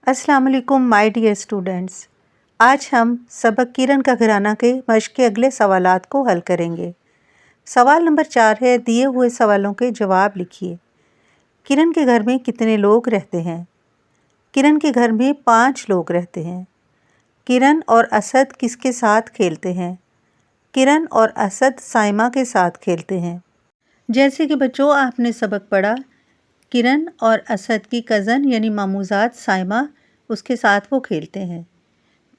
अस्सलाम वालेकुम my dear students. आज हम सबक किरण का घराना के मश्क के अगले सवालात को हल करेंगे। सवाल नंबर 4 है, दिए हुए सवालों के जवाब लिखिए। किरण के घर में कितने लोग रहते हैं? किरण के घर में 5 लोग रहते हैं। किरण और असद किसके साथ खेलते हैं? किरण और असद साइमा के साथ खेलते हैं। जैसे कि बच्चों आपने सबक पढ़ा, किरण और असद की कज़न यानी मामूज़ाद साइमा, उसके साथ वो खेलते हैं।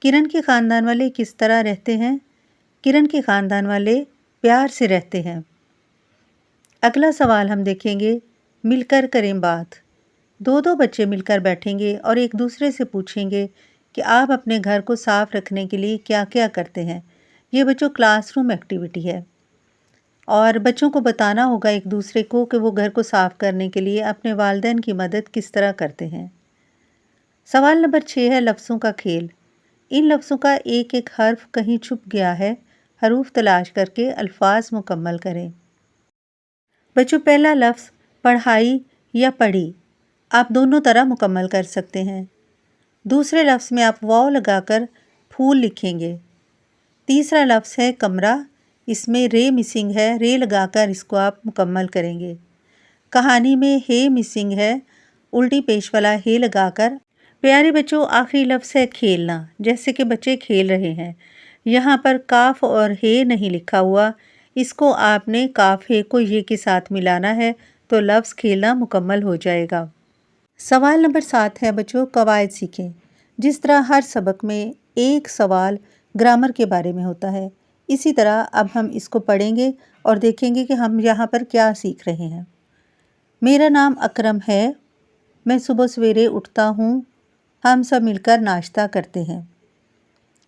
किरण के ख़ानदान वाले किस तरह रहते हैं? किरण के ख़ानदान वाले प्यार से रहते हैं। अगला सवाल हम देखेंगे, मिलकर करें बात। दो बच्चे मिलकर बैठेंगे और एक दूसरे से पूछेंगे कि आप अपने घर को साफ़ रखने के लिए क्या क्या करते हैं। ये बच्चों क्लासरूम एक्टिविटी है और बच्चों को बताना होगा एक दूसरे को कि वो घर को साफ़ करने के लिए अपने वालिदैन की मदद किस तरह करते हैं। सवाल नंबर 6 है, लफ्ज़ों का खेल। इन लफ्ज़ों का एक एक हर्फ कहीं छुप गया है, हरूफ तलाश करके अल्फाज मुकम्मल करें। बच्चों पहला लफ्ज़ पढ़ाई या पढ़ी, आप दोनों तरह मुकम्मल कर सकते हैं। दूसरे लफ्ज़ में आप वाव लगाकर फूल लिखेंगे। तीसरा लफ्ज़ है कमरा, इसमें रे मिसिंग है, रे लगाकर इसको आप मुकम्मल करेंगे। कहानी में हे मिसिंग है, उल्टी पेश वाला हे लगाकर। प्यारे बच्चों आखिरी लफ्ज़ है खेलना, जैसे कि बच्चे खेल रहे हैं। यहाँ पर काफ और हे नहीं लिखा हुआ, इसको आपने काफ हे को ये के साथ मिलाना है तो लफ्ज़ खेलना मुकम्मल हो जाएगा। सवाल नंबर 7 है बच्चों, कवायद सीखें। जिस तरह हर सबक में एक सवाल ग्रामर के बारे में होता है, इसी तरह अब हम इसको पढ़ेंगे और देखेंगे कि हम यहाँ पर क्या सीख रहे हैं। मेरा नाम अकरम है, मैं सुबह सवेरे उठता हूँ, हम सब मिलकर नाश्ता करते हैं।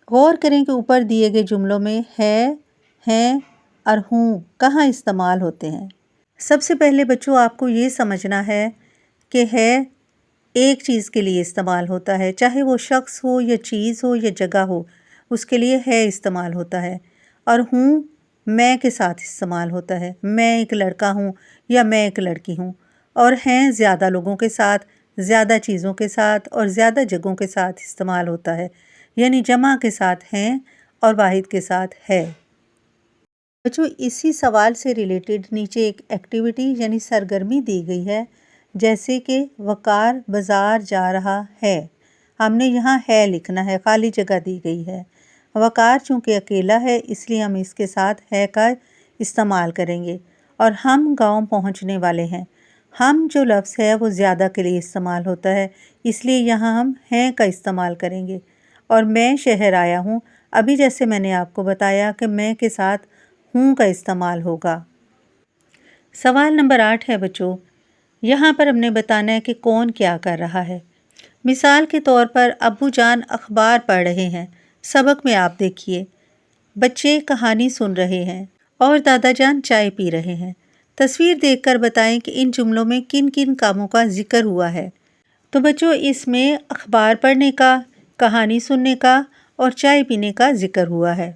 गौर करें कि ऊपर दिए गए जुमलों में है, हैं और हूँ कहाँ इस्तेमाल होते हैं। सबसे पहले बच्चों आपको ये समझना है कि है एक चीज़ के लिए इस्तेमाल होता है, चाहे वो शख्स हो या चीज़ हो या जगह हो, उसके लिए है इस्तेमाल होता है। और हूँ मैं के साथ इस्तेमाल होता है, मैं एक लड़का हूँ या मैं एक लड़की हूँ। और हैं ज़्यादा लोगों के साथ, ज़्यादा चीज़ों के साथ और ज़्यादा जगहों के साथ इस्तेमाल होता है, यानी जमा के साथ हैं और वाहिद के साथ है। बच्चों इसी सवाल से रिलेटेड नीचे एक एक्टिविटी यानी सरगर्मी दी गई है, जैसे कि वकार बाज़ार जा रहा है। हमने यहाँ है लिखना है, खाली जगह दी गई है। वकार चूँकि अकेला है इसलिए हम इसके साथ है का इस्तेमाल करेंगे। और हम गांव पहुँचने वाले हैं, हम जो लफ्ज़ है वो ज़्यादा के लिए इस्तेमाल होता है, इसलिए यहाँ हम हैं का इस्तेमाल करेंगे। और मैं शहर आया हूँ, अभी जैसे मैंने आपको बताया कि मैं के साथ हूँ का इस्तेमाल होगा। सवाल नंबर 8 है बच्चों, यहाँ पर हमने बताना है कि कौन क्या कर रहा है। मिसाल के तौर पर अब्बू जान अखबार पढ़ रहे हैं, सबक में आप देखिए बच्चे कहानी सुन रहे हैं और दादा जान चाय पी रहे हैं। तस्वीर देखकर बताएं कि इन जुमलों में किन किन कामों का जिक्र हुआ है। तो बच्चों इसमें अखबार पढ़ने का, कहानी सुनने का और चाय पीने का जिक्र हुआ है।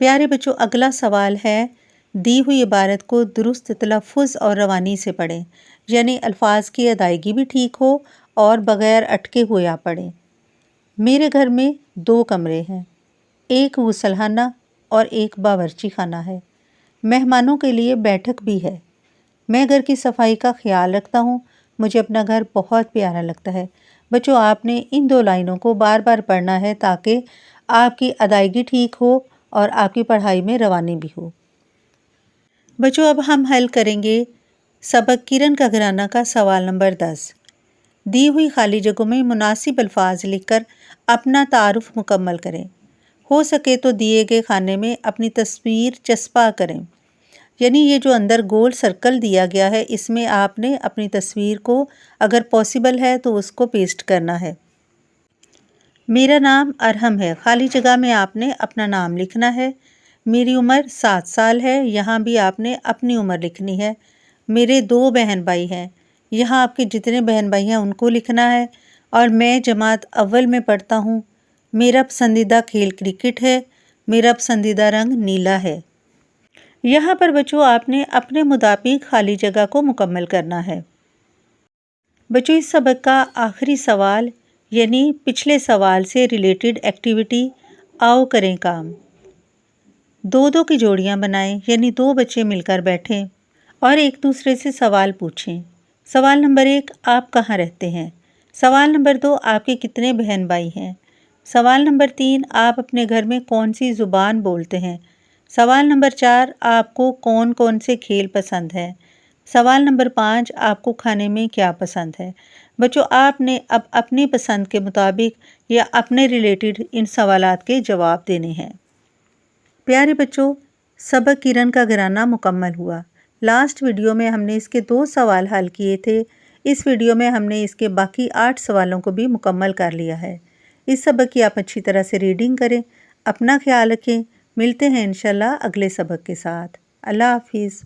प्यारे बच्चों अगला सवाल है, दी हुई इबारत को दुरुस्त तलफ़ुज़ और रवानी से पढ़ें, यानी अल्फाज की अदायगी भी ठीक हो और बग़ैर अटके हुए आप पढ़ें। मेरे घर में 2 कमरे हैं, एक गुसलखाना और एक बावर्ची खाना है। मेहमानों के लिए बैठक भी है। मैं घर की सफाई का ख्याल रखता हूँ, मुझे अपना घर बहुत प्यारा लगता है। बच्चों आपने इन 2 लाइनों को बार बार पढ़ना है ताकि आपकी अदायगी ठीक हो और आपकी पढ़ाई में रवानी भी हो। बच्चों अब हम हल करेंगे सबक किरण का घराना का सवाल नंबर 10। दी हुई खाली जगहों में मुनासिब अल्फाज लिखकर अपना तारुफ मुकम्मल करें। हो सके तो दिए गए खाने में अपनी तस्वीर चस्पा करें, यानी ये जो अंदर गोल सर्कल दिया गया है इसमें आपने अपनी तस्वीर को अगर पॉसिबल है तो उसको पेस्ट करना है। मेरा नाम अरहम है, खाली जगह में आपने अपना नाम लिखना है। मेरी उम्र 7 साल है, यहाँ भी आपने अपनी उम्र लिखनी है। मेरे 2 बहन भाई हैं, यहाँ आपके जितने बहन भाई हैं उनको लिखना है। और मैं जमात अव्वल में पढ़ता हूँ। मेरा पसंदीदा खेल क्रिकेट है, मेरा पसंदीदा रंग नीला है। यहाँ पर बच्चों आपने अपने मुताबिक खाली जगह को मुकम्मल करना है। बच्चों इस सबक का आखिरी सवाल यानी पिछले सवाल से रिलेटेड एक्टिविटी आओ करें काम। दो दो की जोड़ियां बनाएं यानी दो बच्चे मिलकर बैठें और एक दूसरे से सवाल पूछें। सवाल नंबर 1, आप कहाँ रहते हैं? सवाल नंबर 2, आपके कितने बहन भाई हैं? सवाल नंबर 3, आप अपने घर में कौन सी ज़ुबान बोलते हैं? सवाल नंबर 4, आपको कौन कौन से खेल पसंद हैं? सवाल नंबर 5, आपको खाने में क्या पसंद है? बच्चों आपने अब अपनी पसंद के मुताबिक या अपने रिलेटेड इन सवालात के जवाब देने हैं। प्यारे बच्चों, सबक किरण का घराना मुकम्मल हुआ। लास्ट वीडियो में हमने इसके 2 सवाल हल किए थे। इस वीडियो में हमने इसके बाकी 8 सवालों को भी मुकम्मल कर लिया है। इस सबक की आप अच्छी तरह से रीडिंग करें। अपना ख्याल रखें। मिलते हैं इंशाल्लाह अगले सबक के साथ। अल्लाह हाफिज़।